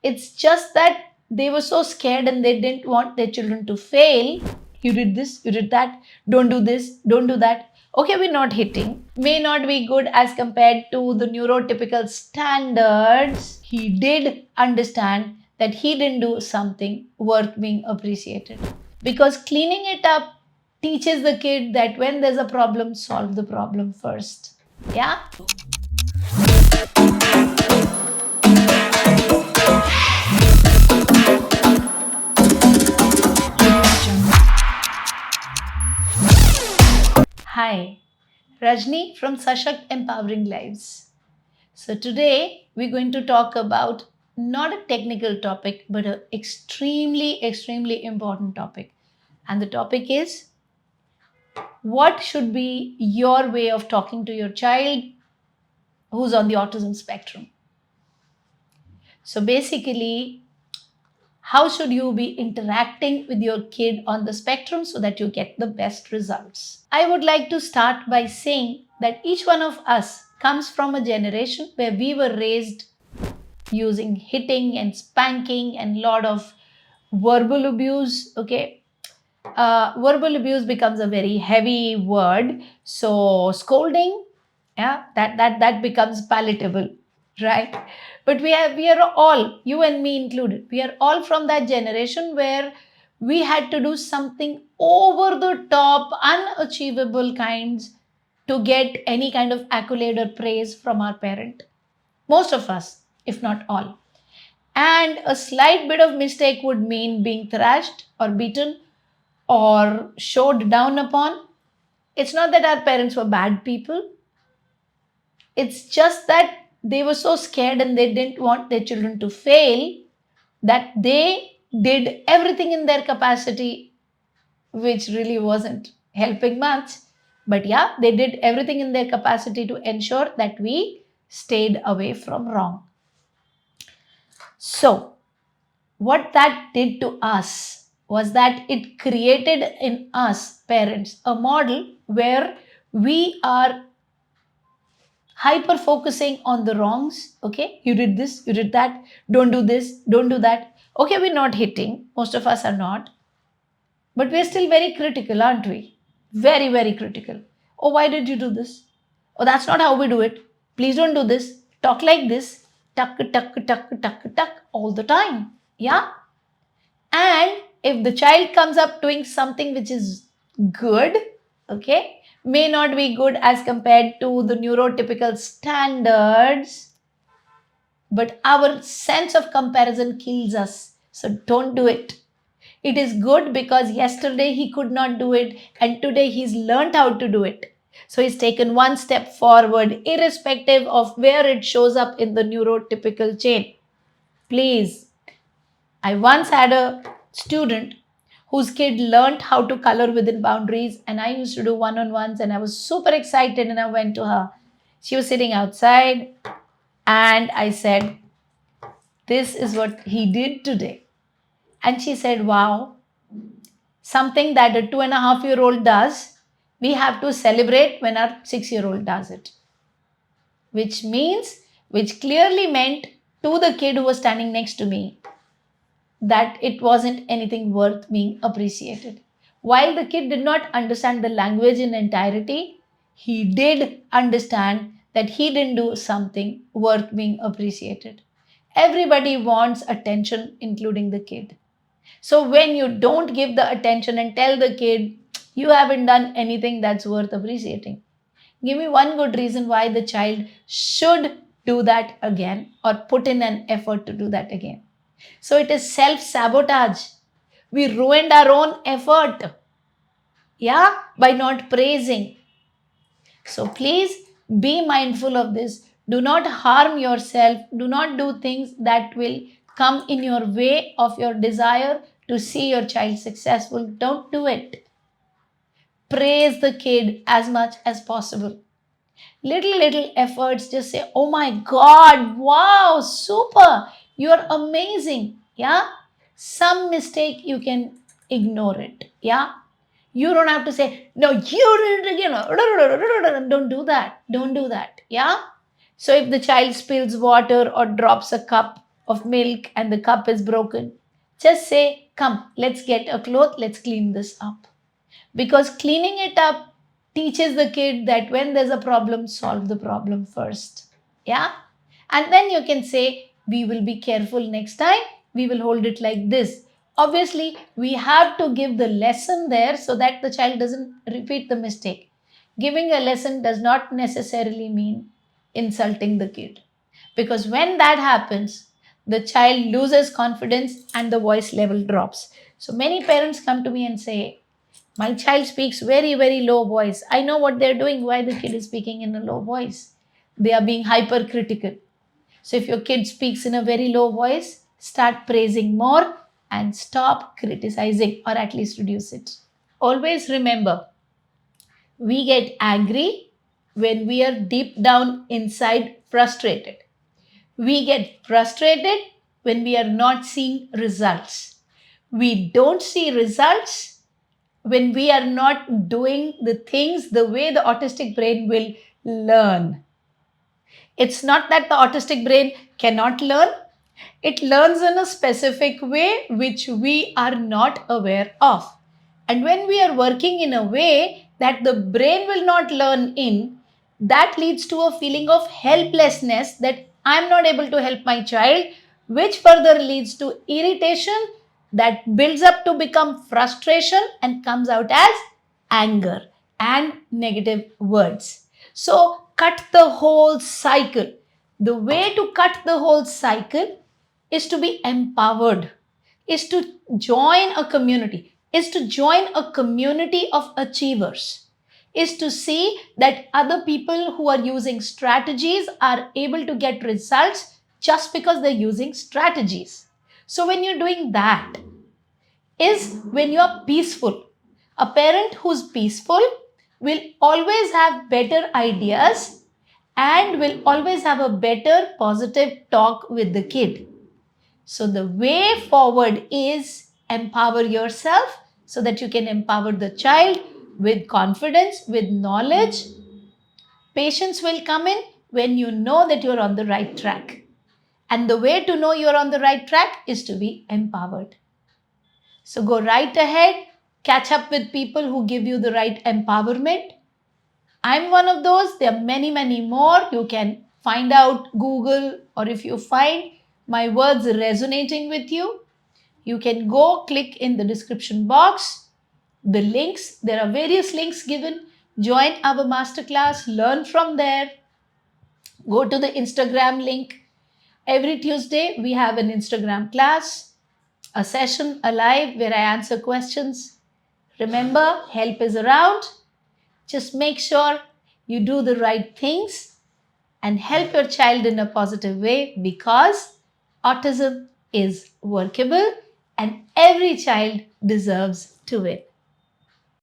It's just that they were so scared and they didn't want their children to fail. You did this, you did that, don't do this, don't do that. Okay, we're not hitting. May not be good as compared to the neurotypical standards. He did understand that he didn't do something worth being appreciated. Because cleaning it up teaches the kid that when there's a problem, solve the problem first. Yeah? Hi, Rajni from Sashakt Empowering Lives. So today we're going to talk about not a technical topic but an extremely important topic. And the topic is, what should be your way of talking to your child who's on the autism spectrum? So basically, how should you be interacting with your kid on the spectrum so that you get the best results? I would like to start by saying that each one of us comes from a generation where we were raised using hitting and spanking and lot of verbal abuse. Okay, verbal abuse becomes a very heavy word, so scolding, yeah, that becomes palatable, right? But we are all, you and me included, we are all from that generation where we had to do something over the top, unachievable kinds to get any kind of accolade or praise from our parent. Most of us, if not all. And a slight bit of mistake would mean being thrashed or beaten or showed down upon. It's not that our parents were bad people. It's just that they were so scared and they didn't want their children to fail that they did everything in their capacity, which really wasn't helping much. But yeah, they did everything in their capacity to ensure that we stayed away from wrong. So, what that did to us was that it created in us, parents, a model where we are hyper focusing on the wrongs. Okay, you did this, you did that, don't do this, don't do that. Okay, we're not hitting, most of us are not, but we're still very critical, aren't we? Very critical. Oh, why did you do this? Oh, that's not how we do it. Please don't do this. Talk like this. Tuck, tuck, tuck, tuck, tuck all the time. Yeah? And if the child comes up doing something which is good, okay, may not be good as compared to the neurotypical standards, but our sense of comparison kills us. So don't do it. It is good because yesterday he could not do it and today he's learned how to do it. So he's taken one step forward, irrespective of where it shows up in the neurotypical chain. Please. I once had a student whose kid learned how to color within boundaries, and I used to do one-on-ones, and I was super excited, and I went to her. She was sitting outside, and I said, "This is what he did today." And she said, "Wow, something that a 2.5-year-old does, we have to celebrate when our 6-year-old does it." Which clearly meant to the kid who was standing next to me that it wasn't anything worth being appreciated. While the kid did not understand the language in entirety, he did understand that he didn't do something worth being appreciated. Everybody wants attention, including the kid. So when you don't give the attention and tell the kid, you haven't done anything that's worth appreciating, give me one good reason why the child should do that again or put in an effort to do that again. So it is self-sabotage. We ruined our own effort, yeah, by not praising. So please be mindful of this. Do not harm yourself. Do not do things that will come in your way of your desire to see your child successful. Don't do it. Praise the kid as much as possible. Little efforts, just say, "Oh my God, wow, super, you're amazing." Yeah, some mistake you can ignore it. Yeah, you don't have to say, "No, you did it again." Don't do that. Yeah. So if the child spills water or drops a cup, of milk and the cup is broken, just say, come, let's get a cloth, let's clean this up. Because cleaning it up teaches the kid that when there's a problem, solve the problem first. Yeah? And then you can say, we will be careful next time, we will hold it like this. Obviously, we have to give the lesson there so that the child doesn't repeat the mistake. Giving a lesson does not necessarily mean insulting the kid. Because when that happens, the child loses confidence and the voice level drops. So many parents come to me and say, my child speaks very, very low voice. I know what they're doing, why the kid is speaking in a low voice. They are being hypercritical. So if your kid speaks in a very low voice, start praising more and stop criticizing, or at least reduce it. Always remember, we get angry when we are deep down inside frustrated. We get frustrated when we are not seeing results. We don't see results when we are not doing the things the way the autistic brain will learn. It's not that the autistic brain cannot learn. It learns in a specific way which we are not aware of. And when we are working in a way that the brain will not learn in, that leads to a feeling of helplessness that I'm not able to help my child, which further leads to irritation that builds up to become frustration and comes out as anger and negative words. So cut the whole cycle. The way to cut the whole cycle is to be empowered, is to join a community, is to join a community of achievers, is to see that other people who are using strategies are able to get results just because they're using strategies. So when you're doing that, is when you're peaceful. A parent who's peaceful will always have better ideas and will always have a better positive talk with the kid. So the way forward is empower yourself so that you can empower the child with confidence, with knowledge. Patience will come in when you know that you're on the right track. And the way to know you're on the right track is to be empowered. So go right ahead, catch up with people who give you the right empowerment. I'm one of those. There are many, many more. You can find out Google, or if you find my words resonating with you, you can go click in the description box. The links, there are various links given. Join our masterclass, learn from there. Go to the Instagram link. Every Tuesday, we have an Instagram class, a session, a live where I answer questions. Remember, help is around. Just make sure you do the right things and help your child in a positive way, because autism is workable and every child deserves to win.